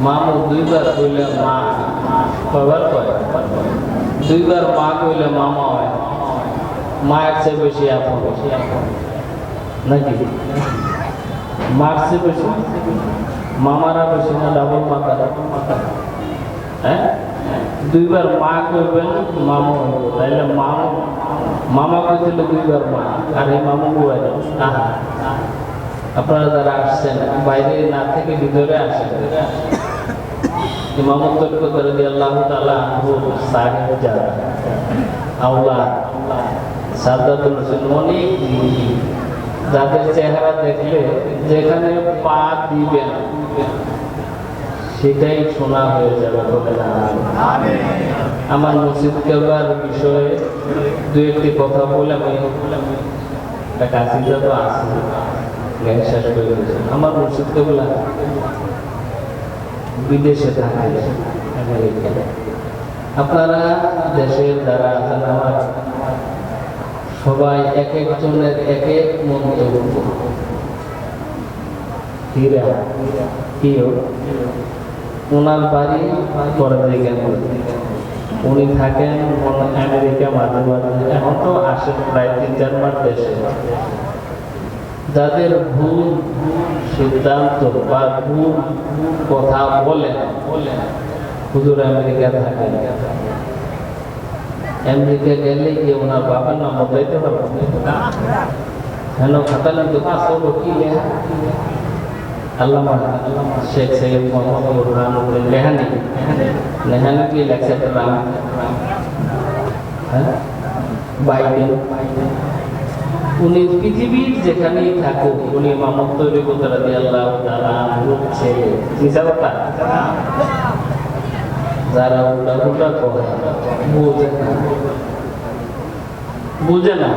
মামু দুইবার কইলে মা কয়বার কয়? দুইবার মা কইলে মামা হয়। মায়ের চেয়ে বেশি আপন নাকি? মার চেয়ে বেশি মামারা বেশি না ডাবল মাথা? হ্যাঁ, দুইবার মা কইবেন মামু হইব, তাইলে মামা কইছিল দুইবার মা, আর এই মামু কই? আহা, আপনারা যারা আসছেন বাইরে না থেকে ভিতরে আসেন। ইমাম তরিকত রাদিয়াল্লাহু তাআলা আনহু সাহেব যারা আওলাদ সাদাতুল সুন্ননি, যাদের চেহারা দেখলে যেখানে পা দিবেন সেটাই শোনা হয়ে যাবে। আমার মসজিদ কেবলার বিষয়ে দু একটি কথা বলে আমি একটা কাশিদা তো আসি শেষ করে দিয়েছেন। আমার মসজিদ কেবলা বিদেশে থাকে, আপনারা দেশের যারা আছেন আমার সবাই এক একজনের এক এক মন্তব্য। হীরা কিও ওনার বাড়ি পরে দিকে, উনি থাকেন আমেরিকা, মাঝে মাঝে এখন তো আসেন প্রায় ৩-৪ মাস দেশে। যাদের ভুল সিদ্ধান্ত বা ভুল কথা বলেন, হুজুর আমেরিকা থাকেন, আমেরিকা গেলে গিয়ে ওনার বাবার নাম বদলাইতে পারবো হেন খাতালেন তো কি আল্লামা শেখ সৈয়দ মোহাম্মদ রেহানি রেহানি কি লেখছে রাম বাইডেন। উনি পৃথিবীর যেখানেই থাকুক উনি ইমাম তরিকত রাদিয়াল্লাহু তাআলা আনহুর ছেলে। যারা উল্টা উল্টা করে বুঝে না,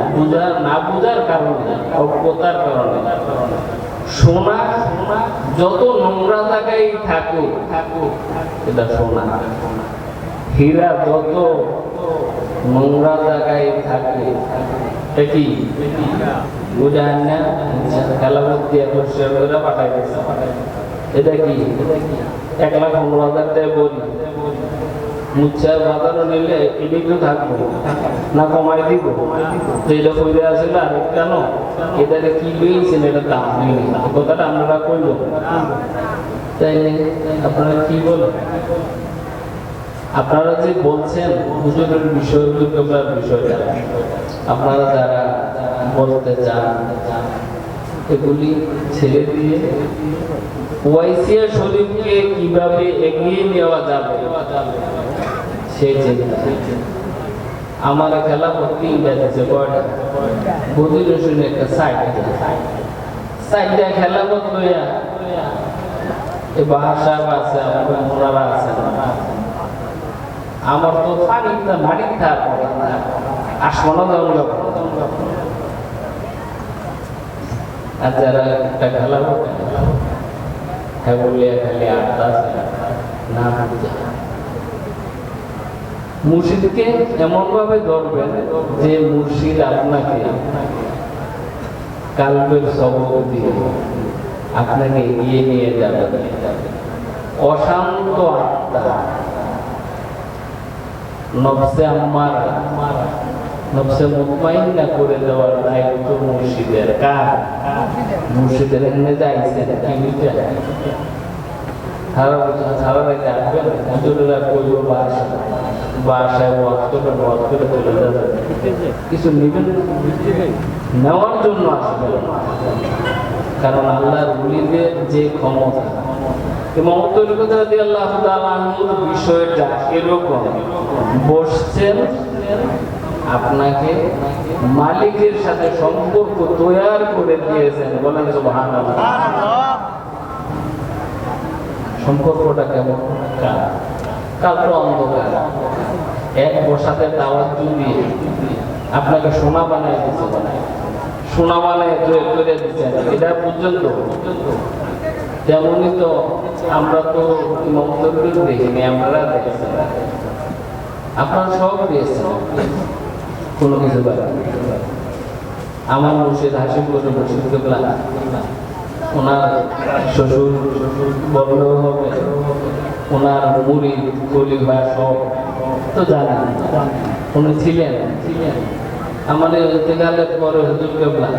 বুঝার কারণে, অজ্ঞতার কারণে সোনা যত নোংরা জায়গায় থাকুক এটা সোনা, হীরা যত নোংরা জায়গায় থাকে কি বুঝান না, খেলাবত দিয়ে পরিষ্কার করে পাঠাই গেছে। এটা কি 1,15,000 টাকা বলি মুচ্ছার বাজারও নিলে এদিকে থাকবো না কমাই দিব, যেটা কইরে আসলে আর কেন এটাকে কি লইছেন, এটা দাম নেই, কথাটা আমরা কইল। তাই আপনারা কি বলেন? আপনারা যে বলছেন হুজুরের বিষয়টা আপনারা যারা বলতে চান এগুলি ছেড়ে দিয়ে ওয়াইসিয়া শরীফকে কিভাবে এগিয়ে নেওয়া যাবে সেই চিন্তা। আমার খেলা ভর্তি গেছে কয়টা বদির শুনে একটা সাইডটা খেলা ভর্তি লইয়া এই বাসা আছে, আমাদের মোনারা আছে, আমার তো মাটির থাক আসমানো জঙ্গল। আর যারা একটা খেলা হ্যাঁ বলিয়া খালি আড্ডা না বুঝা, মুর্শিদকে এমন ভাবে ধরবেন যে মুর্শিদ আপনাকে কালবের সবক দিয়ে আপনাকে এগিয়ে নিয়ে যাবে। অশান্ত আত্মা নফসে আম্মারা নফসে মুতমাইন্না করে দেওয়ার দায়িত্ব মুর্শিদের। কার? মুর্শিদের এখানে যাইছেন কি সারা রাতে আসবেন, হুজুরেরা কইব বাসায় ওয়াজ করে চলে যাবেন, কিছু নেবেন নেওয়ার জন্য আসবেন। কারণ আল্লাহর ওলিদের যে ক্ষমতা, ইমাম তরিকত রাদিয়াল্লাহু তাআলা আনহুর বিষয়টা এরকম, বসছেন আপনাকে মালিকের সাথে সম্পর্ক তৈরি করে দিয়েছেন। বলেন সুবহানাল্লাহ। সম্পর্কটা কেমন? কাল তো অন্ধকার, এক বসাতে দাওয়াত দিয়ে আপনাকে সোনা বানায় দিচ্ছে, সোনা বানায় তৈরি দিচ্ছেন এটা পর্যন্ত। তেমনই তো আমরা তো মন্তব্য দেখিনি, আমরা দেখছি আপনারা সব দিয়েছেন কোনো কিছু পারেন। আমার মুর্শিদ হাসিম করে মুর্শিদ কেবলা ওনার শ্বশুর বললেও হবে, ওনার মুরিদ খলিফা সব তো জানেন, উনি ছিলেন আমাদের ইন্তেকালের পরে হুজুর কেবলা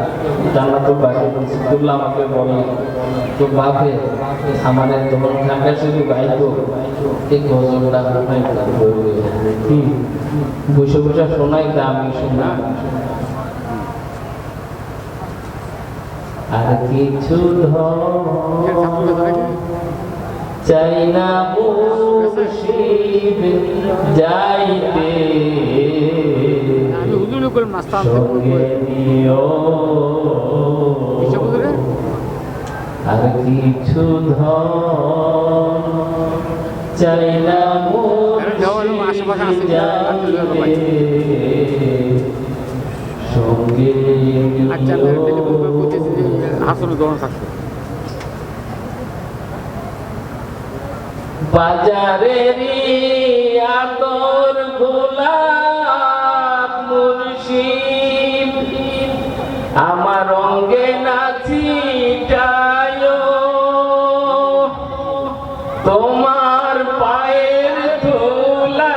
জান্নাতুল বাকি সিদ্দুল্লাহ আমাকে বলেন, তো বাপে আমাদের তখন ঢাকা শুধু গাইতো এই গজলটা কি বসে বসে শোনাই তা আমি শোনা। আর কিছু চাই না মুর্শিদ যাইতে সঙ্গে নিও, আর কিছু চাই না মুর্শিদ যাইতে সঙ্গে বাজারেরই আতর গোলাপ মুর্শিদ আমার অঙ্গে নাচিটায়, তোমার পায়ের ধুলা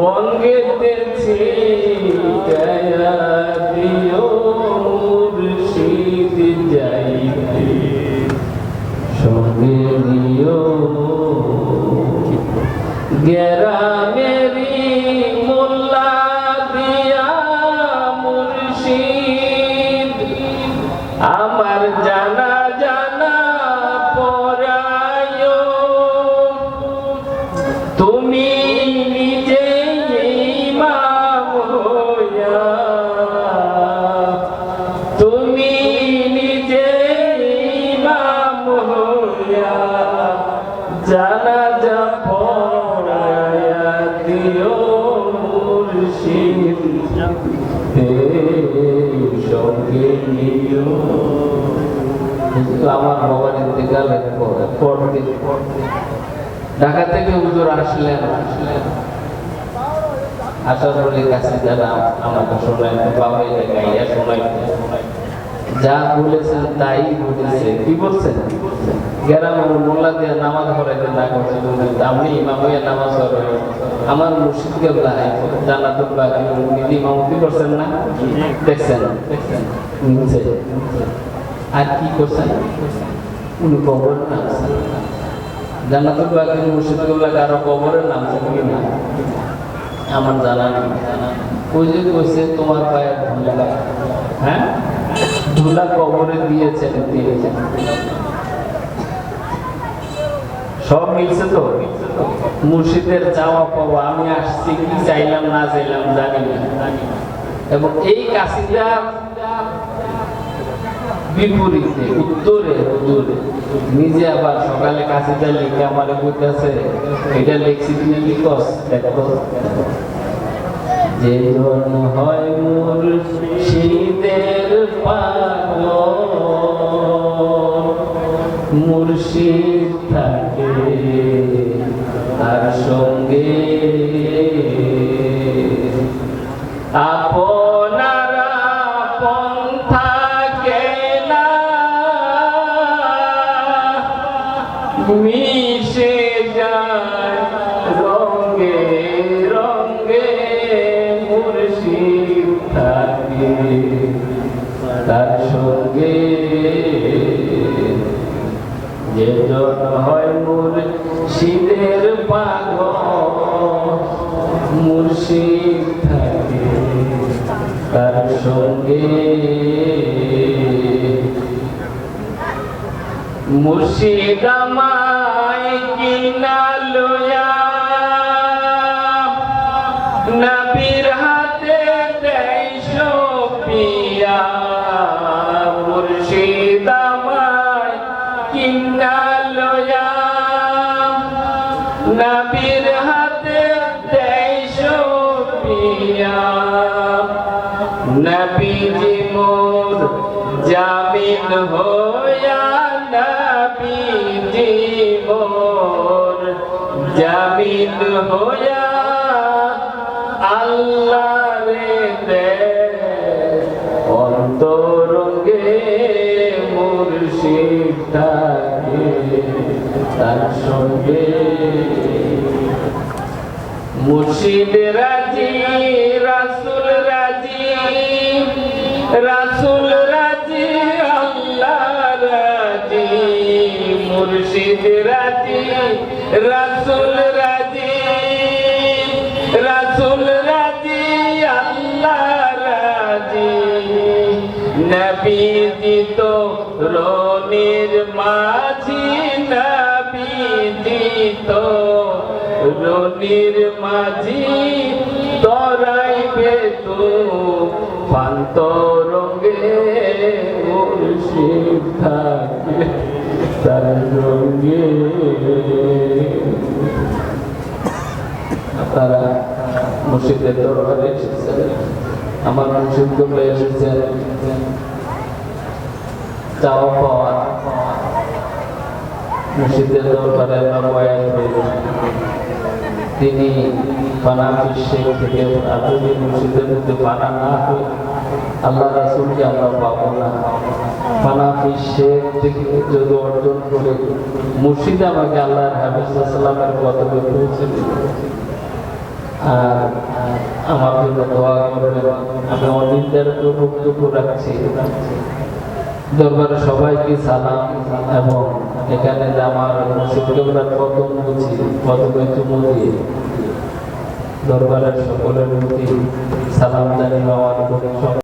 অঙ্গেতে ছিটায়া দিও মুর্শিদ যাইতে সঙ্গে নিও। গ্রামেরি মোল্লা দিয়া মুর্শিদ আমার জানা জানা পরায়, তুমি নিজে ইমাম হইয়া, তুমি নিজে ইমাম হইয়া জানাজা পড়ায়া দিও মুর্শিদ সঙ্গে নিও। আমার বাবার ইন্তেকালের পরদিন ঢাকা থেকে হুজুর আসলেন, আসার পরে কাছে যারা আমাকে শোনায় বাবা গাইয়া শোনাই, যা বলেছেন তাই বলেছে। কি বলছেন? গ্রামের মোল্লা দিয়ে নামাজ পড়াইতে না করছে, আমি ইমাম হইয়া নামাজ পড়াই, আমার মুর্শিদ কেবলা জান্নাতুল বাকি নিজে ইমামতি করছেন না, দেখছেন আর কি করছেন উনি কবর নামছেন। জান্নাতুল বাকি মুর্শিদ কেবলা কারো কবরের নামছেন কিনা আমার জানা নেই। ওই যে কইছে তোমার পায়ে ধুলা, হ্যাঁ ধুলা কবরে দিয়েছেন, সব মিলছে তো। মুর্শিদের চাওয়া পাওয়া, আমি আসছি কি চাইলাম না চাইলাম জানি না। এবং এই কাশিদা বিপরীতে উত্তরে হুজুরে নিজে আবার সকালে কাশিদা লিখে আমারে কইতাছে, এটা লিখছি তুই কি কস দেখো, যে জন হয় মুর্শিদের পাগল মুর্শিদ থাকে আর সঙ্গে, আপনারা পন্থা কেনা মিশে যায় রঙ্গে রঙ্গে মুর্শিদ থাকে তার সঙ্গে, যে জন হয় মুর্শিদের পাগল মুর্শিদ থাকে তার সঙ্গে। মুর্শিদ আমায় কিনা লয়া নবীর হাতে দেয় সপিয়া, মুর্শিদ আমায় কিনা লয়া নবীর হাতে দেয় সপিয়া, নবীজি মোর জামিন হইয়া, নবীজি মোর জামিন হইয়া আল্লাহ রে দে অন্তরঙ্গে মুর মুর্শিদ থাকে তার সঙ্গে। মুর্শিদ রাজি, রাসূল রাজি, রাসূল রাজি, আল্লাহ রাজি। মুর্শিদ রাজি, রাসূল রাজি, রাসূল রাজি, আল্লাহ রাজি। নবীজি তো রনির মাঝি, নবীজি তো রনির মাঝি। তরাইবে তু পান্ত রঙে মুর্শিদ থাকে তার রঙে। আপনারা মুর্শিদের দরবারে এসেছেন, আমার মুর্শিদ গুলো এসেছেন চাওয়া পাওয়া। মুর্শিদের দরবারে আমরা বয়ান করি, তিনি পানাফি শেখ থেকে আধুনিক মুর্শিদের মধ্যে পানা না হয় আল্লাহ রাসূলকে আমরা পাবো না। পানাফি শেখ থেকে যদি অর্জন করে মুর্শিদ আমাকে আল্লাহর হাবিব সাল্লাল্লাহু আলাইহি পথে পৌঁছে দিবে। আর আমার জন্য দোয়া করবেন। আমি অনিন্দের বক্তব্য রাখছি। দরবারে সবাইকে সালাম, এবং এখানে যে আমার মুর্শিদ কেবলার কদম বুঝি কদমে চুমু দিয়ে দরবারের সকলের প্রতি সালাম জানিয়ে আমার